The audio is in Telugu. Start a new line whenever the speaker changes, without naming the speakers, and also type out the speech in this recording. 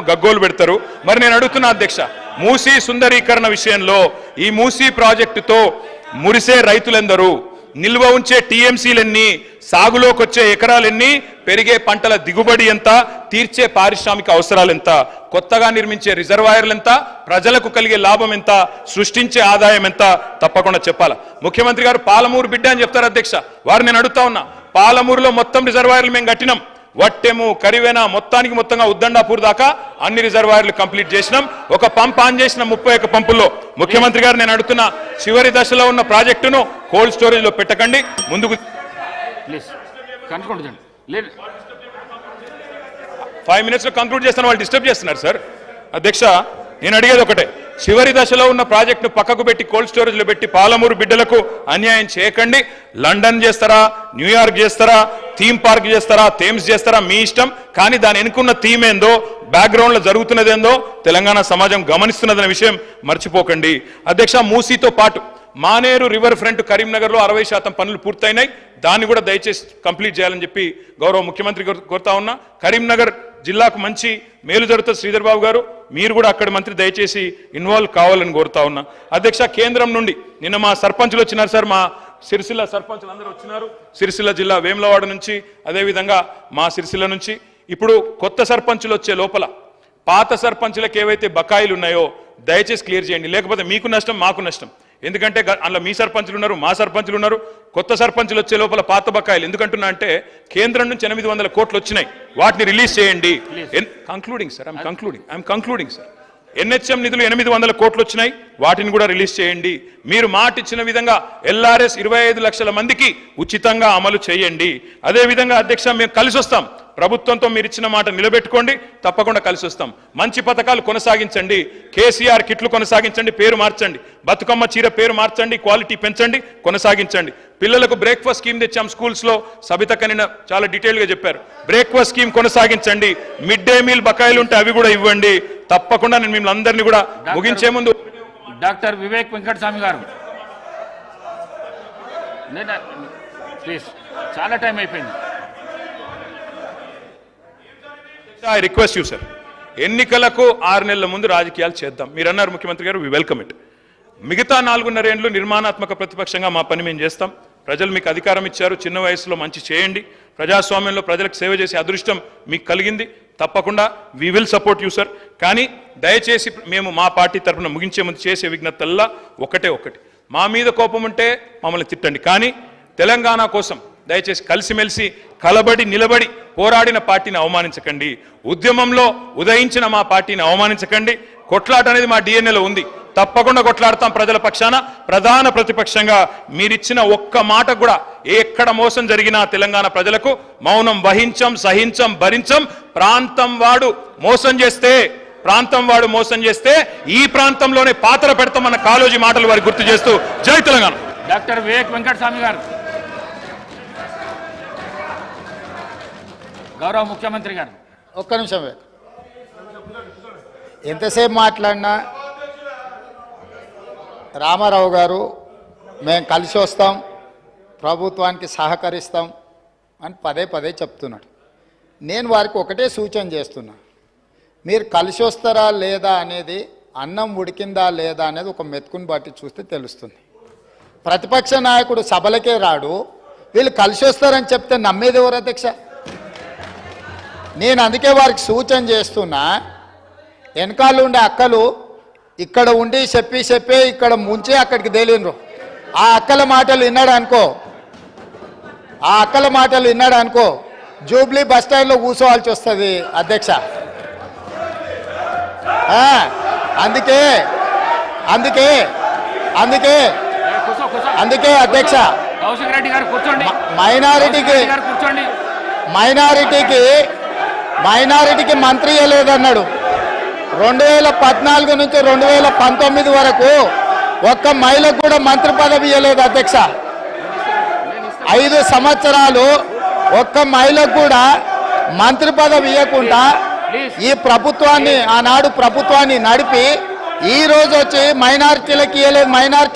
గగ్గోలు పెడతారు. మరి నేను అడుగుతున్నా అధ్యక్ష, మూసీ సుందరీకరణ విషయంలో ఈ మూసీ ప్రాజెక్టుతో మురిసే రైతులెందరూ, నిల్వ ఉంచే టీఎంసీలెన్ని, సాగులోకి వచ్చే ఎకరాలెన్ని, పెరిగే పంటల దిగుబడి ఎంత, తీర్చే పారిశ్రామిక అవసరాలు ఎంత, కొత్తగా నిర్మించే రిజర్వాయర్లు ఎంత, ప్రజలకు కలిగే లాభం ఎంత, సృష్టించే ఆదాయం ఎంత తప్పకుండా చెప్పాలి. ముఖ్యమంత్రి గారు పాలమూరు బిడ్డ అని చెప్తారు అధ్యక్ష. వారు నేను అడుగుతా ఉన్నా, పాలమూరులో మొత్తం రిజర్వాయర్లు మేము కట్టినాం. వట్టెము కరివేనా మొత్తంగా ఉద్దండాపూర్ దాకా అన్ని రిజర్వాయర్లు కంప్లీట్ చేసినాం. ఒక పంప్ ఆన్ చేసిన 31 పంపుల్లో. ముఖ్యమంత్రి గారు నేను అడుగుతున్నా, చివరి దశలో ఉన్న ప్రాజెక్టును కోల్డ్ స్టోరేజ్ లో పెట్టకండి, ముందుకు 5 minutes లో కంక్లూడ్ చేస్తాను. వాళ్ళు డిస్టర్బ్ చేస్తున్నారు సార్. అధ్యక్ష, నేను అడిగేది ఒకటే, చివరి దశలో ఉన్న ప్రాజెక్టును పక్కకు పెట్టి కోల్డ్ స్టోరేజ్ లో పెట్టి పాలమూరు బిడ్డలకు అన్యాయం చేయకండి. లండన్ చేస్తారా, న్యూయార్క్ చేస్తారా, థీమ్ పార్క్ చేస్తారా, థేమ్స్ చేస్తారా, మీ ఇష్టం. కానీ దాని వెనుకున్న థీమ్ ఏందో, బ్యాక్గ్రౌండ్ లో జరుగుతున్నది ఏందో తెలంగాణ సమాజం గమనిస్తున్నదనే విషయం మర్చిపోకండి. అధ్యక్ష, మూసీతో పాటు మానేరు రివర్ ఫ్రంట్ కరీంనగర్ లో 60% పనులు పూర్తయినాయి. దాన్ని కూడా దయచేసి కంప్లీట్ చేయాలని చెప్పి గౌరవ ముఖ్యమంత్రి కోరుతా ఉన్నా. కరీంనగర్ జిల్లాకు మంచి మేలు జరుగుతుంది. శ్రీధర్ బాబు గారు, మీరు కూడా అక్కడి మంత్రి దయచేసి ఇన్వాల్వ్ కావాలని కోరుతా ఉన్నా. అధ్యక్ష, కేంద్రం నుండి నిన్న మా సర్పంచులు వచ్చినారు సార్, మా సిరిసిల్ల సర్పంచులు అందరూ వచ్చినారు. సిరిసిల్ల జిల్లా వేములవాడ నుంచి, అదేవిధంగా మా సిరిసిల్ల నుంచి. ఇప్పుడు కొత్త సర్పంచులు వచ్చే లోపల పాత సర్పంచులకు ఏవైతే బకాయిలు ఉన్నాయో దయచేసి క్లియర్ చేయండి. లేకపోతే మీకు నష్టం, మాకు నష్టం. ఎందుకంటే అందులో మీ సర్పంచులు ఉన్నారు, మా సర్పంచులు ఉన్నారు. కొత్త సర్పంచులు వచ్చే లోపల పాత బకాయిలు ఎందుకంటున్నా అంటే, కేంద్రం నుంచి 800 కోట్లు వచ్చినాయి, వాటిని రిలీజ్ చేయండి. Concluding sir, I'm concluding sir. NHM నిధులు 800 కోట్లు వచ్చినాయి, వాటిని కూడా రిలీజ్ చేయండి. మీరు మాట ఇచ్చిన విధంగా ఎల్ఆర్ఎస్ 25 లక్షల మందికి ఉచితంగా అమలు చేయండి. అదేవిధంగా అధ్యక్ష, మేము కలిసి వస్తాం. ప్రభుత్వంతో మీరు ఇచ్చిన మాట నిలబెట్టుకోండి, తప్పకుండా కలిసి వస్తాం. మంచి పథకాలు కొనసాగించండి. కేసీఆర్ కిట్లు కొనసాగించండి, పేరు మార్చండి. బతుకమ్మ చీర పేరు మార్చండి, క్వాలిటీ పెంచండి, కొనసాగించండి. పిల్లలకు బ్రేక్ఫాస్ట్ స్కీమ్ తెచ్చాం స్కూల్స్ లో, సబితకనిన చాలా డీటెయిల్ గా చెప్పారు. బ్రేక్ఫాస్ట్ స్కీమ్ కొనసాగించండి. మిడ్ డే మీల్ బకాయిలు ఉంటే అవి కూడా ఇవ్వండి. తప్పకుండా నేను మిమ్మల్ని అందరినీ కూడా ముగించే ముందు
డాక్టర్ వివేక్ వెంకటస్వామి గారు, ప్లీజ్, చాలా టైం అయిపోయింది.
ఐ రిక్వెస్ట్ యూ సార్, ఎన్నికలకు 6 నెలల ముందు రాజకీయాలు చేద్దాం. మీరు అన్నారు ముఖ్యమంత్రి గారు, వి వెల్కమ్ ఇట్. మిగతా 4.5 ఏళ్ళు నిర్మాణాత్మక ప్రతిపక్షంగా మా పని మేము చేస్తాం. ప్రజలు మీకు అధికారం ఇచ్చారు, చిన్న వయసులో మంచి చేయండి. ప్రజాస్వామ్యంలో ప్రజలకు సేవ చేసే అదృష్టం మీకు కలిగింది. తప్పకుండా we will support you sir. కానీ దయచేసి మేము మా పార్టీ తరఫున ముగించే ముందు చేసే విజ్ఞప్తల్లా ఒకటి, మా మీద కోపం ఉంటే మమ్మల్ని తిట్టండి, కానీ తెలంగాణ కోసం దయచేసి కలిసిమెలిసి కలబడి నిలబడి పోరాడిన పార్టీని అవమానించకండి. ఉద్యమంలో ఉదయించిన మా పార్టీని అవమానించకండి. కొట్లాట అనేది మా డిఎన్ఏలో ఉంది, తప్పకుండా కొట్లాడతాం ప్రజల పక్షాన. ప్రధాన ప్రతిపక్షంగా మీరిచ్చిన ఒక్క మాట కూడా ఎక్కడ మోసం జరిగినా తెలంగాణ ప్రజలకు మౌనం వహించం, సహించం, భరించం. ప్రాంతం వాడు మోసం చేస్తే ఈ ప్రాంతంలోనే పాత్ర పెడతామన్న కాళోజీ మాటలు వారికి గుర్తు చేస్తూ జై తెలంగాణ.
డాక్టర్ వివేక్ వెంకటస్వామి గారు, గౌరవ ముఖ్యమంత్రి గారు,
ఒక్క నిమిషం. ఎంతసేపు మాట్లాడినా రామారావు గారు మేము కలిసి వస్తాం, ప్రభుత్వానికి సహకరిస్తాం అని పదే చెప్తున్నాడు. నేను వారికి ఒకటే సూచన చేస్తున్నా, మీరు కలిసి వస్తారా లేదా అనేది, అన్నం ఉడికిందా లేదా అనేది ఒక మెతుకుని బట్టి చూస్తే తెలుస్తుంది. ప్రతిపక్ష నాయకుడు సభలకే రాడు, వీళ్ళు కలిసి వస్తారని చెప్తే నమ్మేది ఎవరు అధ్యక్ష? నేను అందుకే వారికి సూచన చేస్తున్నా, వెనకాల ఉండే అక్కలు ఇక్కడ ఉండి చెప్పి ఇక్కడ ముంచి అక్కడికి తేలినరు. ఆ అక్కల మాటలు విన్నాడు అనుకో, జూబ్లీ బస్ స్టాండ్లో కూర్చోవాల్సి వస్తుంది అధ్యక్ష. అందుకే అధ్యక్ష, మైనారిటీకి మంత్రి ఇవ్వలేదన్నాడు. 2014 నుంచి 2019 వరకు ఒక్క మహిళకు కూడా మంత్రి పదవి ఇవ్వలేదు అధ్యక్ష. 5 సంవత్సరాలు ఒక్క మహిళకు కూడా మంత్రి పదవి ఇవ్వకుండా ఈ ప్రభుత్వాన్ని, ఆనాడు ప్రభుత్వాన్ని నడిపి ఈ రోజు వచ్చి మైనారిటీలకు ఇవ్వలేదు, మైనారిటీ